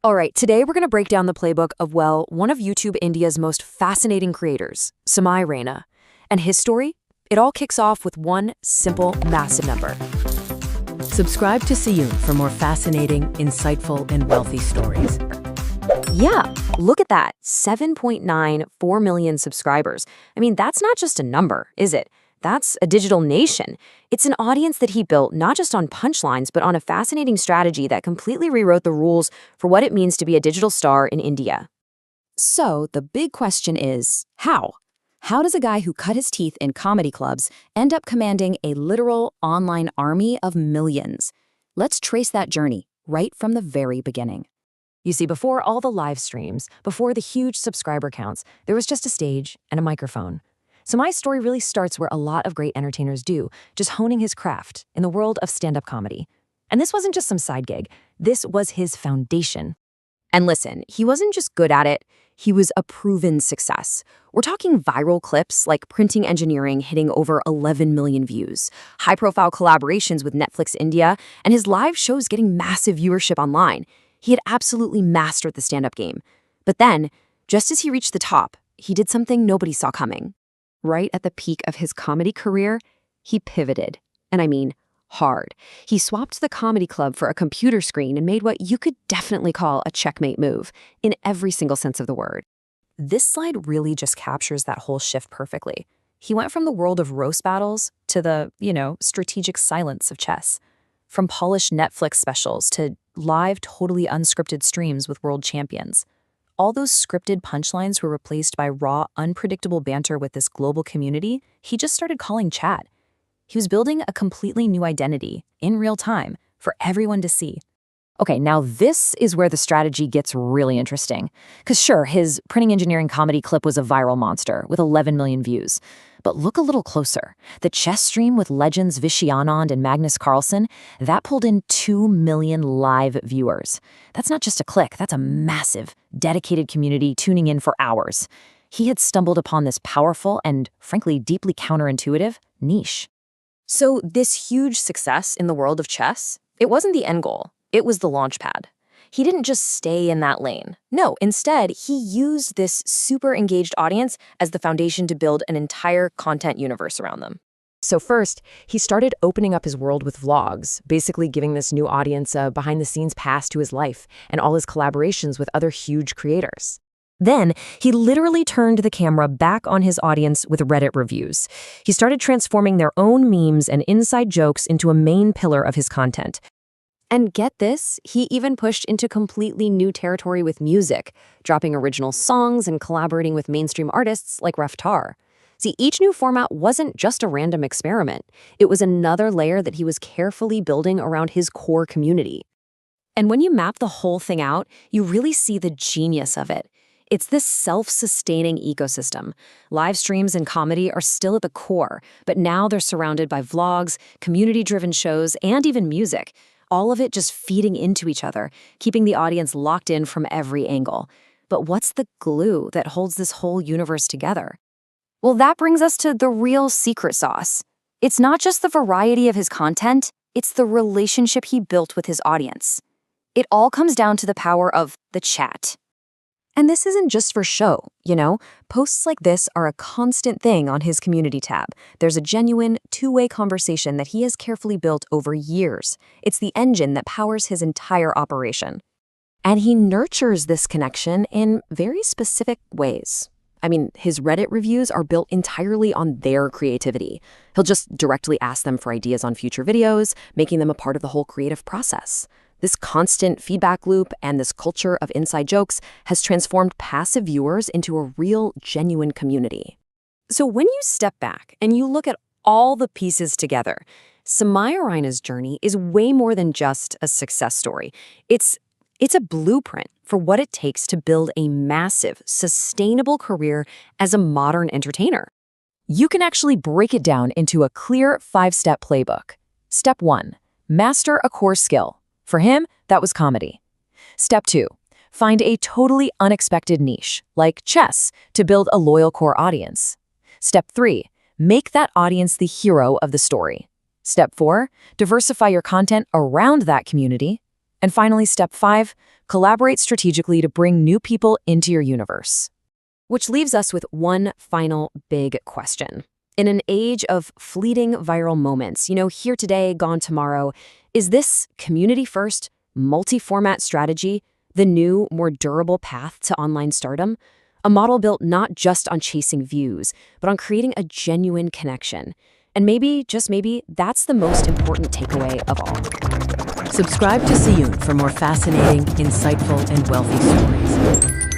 All right, today we're going to break down the playbook of, well, one of YouTube India's most fascinating creators, Samay Raina. And his story? It all kicks off with one simple, massive number. Subscribe to Siyun for more fascinating, insightful, and wealthy stories. Yeah, look at that, 7.94 million subscribers. I mean, that's not just a number, is it? That's a digital nation. It's an audience that he built not just on punchlines, but on a fascinating strategy that completely rewrote the rules for what it means to be a digital star in India. So the big question is, how? How does a guy who cut his teeth in comedy clubs end up commanding a literal online army of millions? Let's trace that journey right from the very beginning. You see, before all the live streams, before the huge subscriber counts, there was just a stage and a microphone. So my story really starts where a lot of great entertainers do, just honing his craft in the world of stand-up comedy. And this wasn't just some side gig. This was his foundation. And listen, he wasn't just good at it, he was a proven success. We're talking viral clips like Printing Engineering hitting over 11 million views, high-profile collaborations with Netflix India, and his live shows getting massive viewership online. He had absolutely mastered the stand-up game. But then, just as he reached the top, he did something nobody saw coming. Right at the peak of his comedy career, he pivoted. And I mean, hard. He swapped the comedy club for a computer screen and made what you could definitely call a checkmate move, in every single sense of the word. This slide really just captures that whole shift perfectly. He went from the world of roast battles to the, strategic silence of chess. From polished Netflix specials to live, totally unscripted streams with world champions. All those scripted punchlines were replaced by raw, unpredictable banter with this global community he just started calling chat. He was building a completely new identity, in real time, for everyone to see. Okay, now this is where the strategy gets really interesting. Because sure, his Printing Engineering comedy clip was a viral monster, with 11 million views. But look a little closer. The chess stream with legends Vishy Anand and Magnus Carlsen, that pulled in 2 million live viewers. That's not just a click, that's a massive, dedicated community tuning in for hours. He had stumbled upon this powerful and, frankly, deeply counterintuitive niche. So this huge success in the world of chess, it wasn't the end goal. It was the launch pad. He didn't just stay in that lane. No, instead, he used this super engaged audience as the foundation to build an entire content universe around them. So first, he started opening up his world with vlogs, basically giving this new audience a behind-the-scenes pass to his life and all his collaborations with other huge creators. Then, he literally turned the camera back on his audience with Reddit reviews. He started transforming their own memes and inside jokes into a main pillar of his content. And get this, he even pushed into completely new territory with music, dropping original songs and collaborating with mainstream artists like Raftar. See, each new format wasn't just a random experiment. It was another layer that he was carefully building around his core community. And when you map the whole thing out, you really see the genius of it. It's this self-sustaining ecosystem. Live streams and comedy are still at the core, but now they're surrounded by vlogs, community-driven shows, and even music. All of it just feeding into each other, keeping the audience locked in from every angle. But what's the glue that holds this whole universe together? Well, that brings us to the real secret sauce. It's not just the variety of his content, it's the relationship he built with his audience. It all comes down to the power of the chat. And this isn't just for show, Posts like this are a constant thing on his community tab. There's a genuine, two-way conversation that he has carefully built over years. It's the engine that powers his entire operation. And he nurtures this connection in very specific ways. I mean, his Reddit reviews are built entirely on their creativity. He'll just directly ask them for ideas on future videos, making them a part of the whole creative process. This constant feedback loop and this culture of inside jokes has transformed passive viewers into a real, genuine community. So when you step back and you look at all the pieces together, Samay Raina's journey is way more than just a success story. It's a blueprint for what it takes to build a massive, sustainable career as a modern entertainer. You can actually break it down into a clear 5-step playbook. Step 1, master a core skill. For him, that was comedy. Step 2, find a totally unexpected niche, like chess, to build a loyal core audience. Step 3, make that audience the hero of the story. Step 4, diversify your content around that community. And finally, step 5, collaborate strategically to bring new people into your universe. Which leaves us with one final big question. In an age of fleeting viral moments, here today, gone tomorrow, is this community-first, multi-format strategy the new, more durable path to online stardom? A model built not just on chasing views, but on creating a genuine connection. And maybe, just maybe, that's the most important takeaway of all. Subscribe to Siyun for more fascinating, insightful, and wealthy stories.